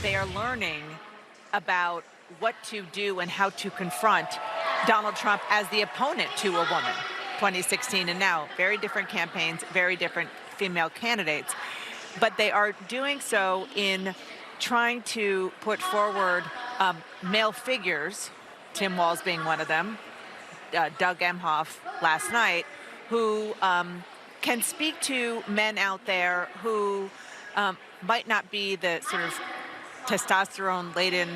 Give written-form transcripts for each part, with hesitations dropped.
they are learning about what to do and how to confront Donald Trump as the opponent to a woman. 2016 and now, very different campaigns, very different female candidates. But they are doing so in trying to put forward male figures, Tim Walz being one of them, Doug Emhoff last night, who can speak to men out there who might not be the sort of testosterone-laden,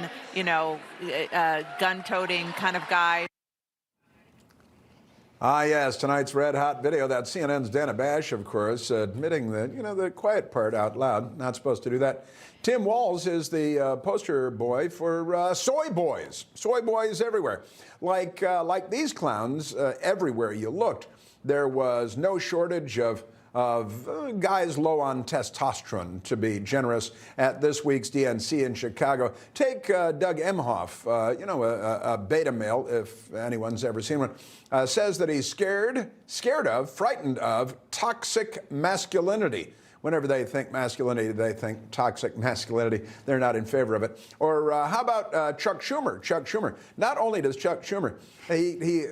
gun-toting kind of guy. Yes, tonight's red hot video. That's CNN's Dana Bash, of course, admitting that, the quiet part out loud. Not supposed to do that. Tim Walz is the poster boy for soy boys. Soy boys everywhere. Like these clowns, everywhere you looked, there was no shortage of guys low on testosterone, to be generous, at this week's DNC in Chicago. Take Doug Emhoff, a beta male, if anyone's ever seen one, says that he's scared of, frightened of toxic masculinity. Whenever they think masculinity, they think toxic masculinity. They're not in favor of it. Or how about Chuck Schumer? Chuck Schumer. Not only does Chuck Schumer, he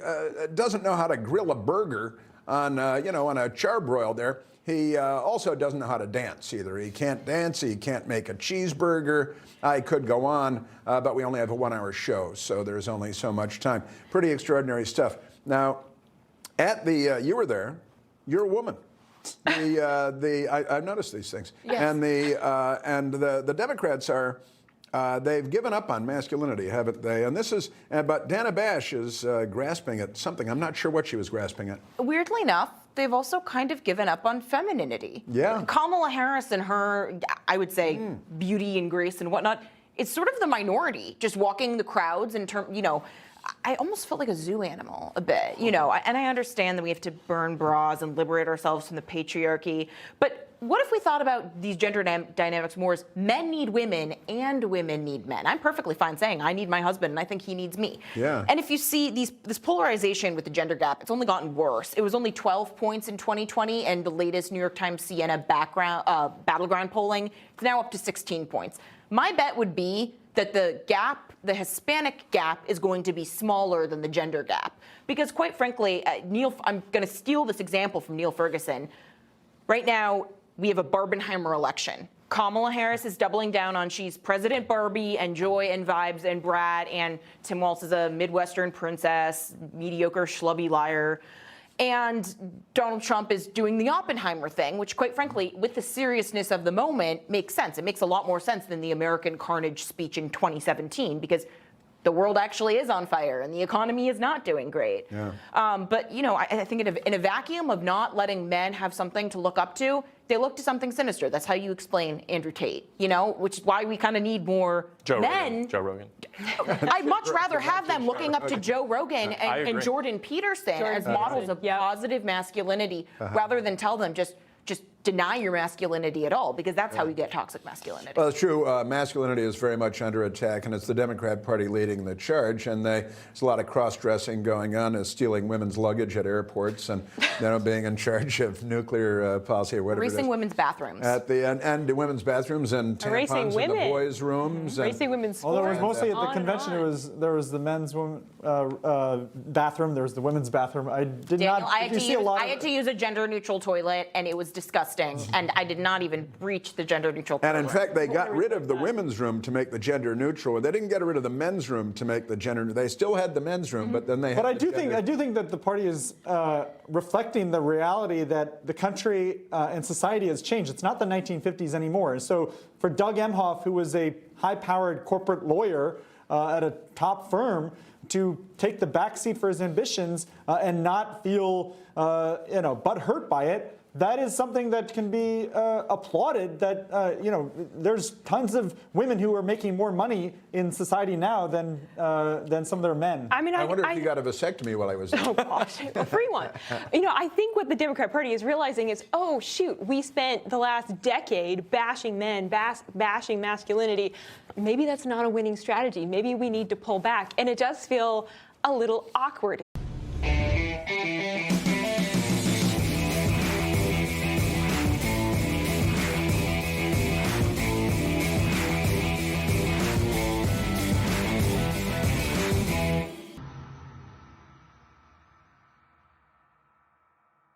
doesn't know how to grill a burger on a charbroil there. He also doesn't know how to dance either. He can't dance. He can't make a cheeseburger. I could go on, but we only have a 1-hour show, so there's only so much time. Pretty extraordinary stuff. Now, at the you were there. You're a woman. I've noticed these things. Yes. And the Democrats are. They've given up on masculinity, haven't they? And this is, but Dana Bash is grasping at something. I'm not sure what she was grasping at. Weirdly enough, they've also kind of given up on femininity. Yeah. Kamala Harris and her, I would say, beauty and grace and whatnot, it's sort of the minority, just walking the crowds in terms, I almost felt like a zoo animal a bit, and I understand that we have to burn bras and liberate ourselves from the patriarchy, but what if we thought about these gender dynamics more as men need women and women need men? I'm perfectly fine saying I need my husband and I think he needs me. Yeah. And if you see this polarization with the gender gap, it's only gotten worse. It was only 12 points in 2020, and the latest New York Times Siena battleground polling, it's now up to 16 points. My bet would be that the Hispanic gap is going to be smaller than the gender gap. Because quite frankly, I'm going to steal this example from Neil Ferguson. Right now, we have a Barbenheimer election. Kamala Harris is doubling down on she's President Barbie and Joy and Vibes and Brad, and Tim Walz is a Midwestern princess, mediocre, schlubby liar. And Donald Trump is doing the Oppenheimer thing, which, quite frankly, with the seriousness of the moment, makes sense. It makes a lot more sense than the American Carnage speech in 2017, because the world actually is on fire and the economy is not doing great. Yeah. But, I think in a vacuum of not letting men have something to look up to, they look to something sinister. That's how you explain Andrew Tate, which is why we kind of need more men. Joe Rogan. I'd much rather have them looking up to Joe Rogan and Jordan Peterson as models of positive masculinity, rather than tell them just deny your masculinity at all, because that's how you get toxic masculinity. Well, it's true. Masculinity is very much under attack, and it's the Democrat Party leading the charge. And there's a lot of cross-dressing going on, stealing women's luggage at airports, and being in charge of nuclear policy or whatever. Erasing women's bathrooms. At the and women's bathrooms and tampons in the boys' rooms. Erasing women's sports. Well, there was mostly at the convention. There was the men's bathroom. There was the women's bathroom. I had to use a gender-neutral toilet, and it was disgusting. And I did not even reach the gender-neutral toilet. And in fact, they got rid of the women's room to make the gender-neutral. They didn't get rid of the men's room to make the gender. They still had the men's room, but then they. But I do think that the party is reflecting the reality that the country and society has changed. It's not the 1950s anymore. So for Doug Emhoff, who was a high-powered corporate lawyer at a top firm, to take the backseat for his ambitions and not feel butthurt by it, that is something that can be applauded. That there's tons of women who are making more money in society now than some of their men. I mean, I wonder if you got a vasectomy while I was there. Oh gosh, a free one. I think what the Democrat Party is realizing is, oh shoot, we spent the last decade bashing men, bashing masculinity. Maybe that's not a winning strategy. Maybe we need to pull back, and it does feel a little awkward.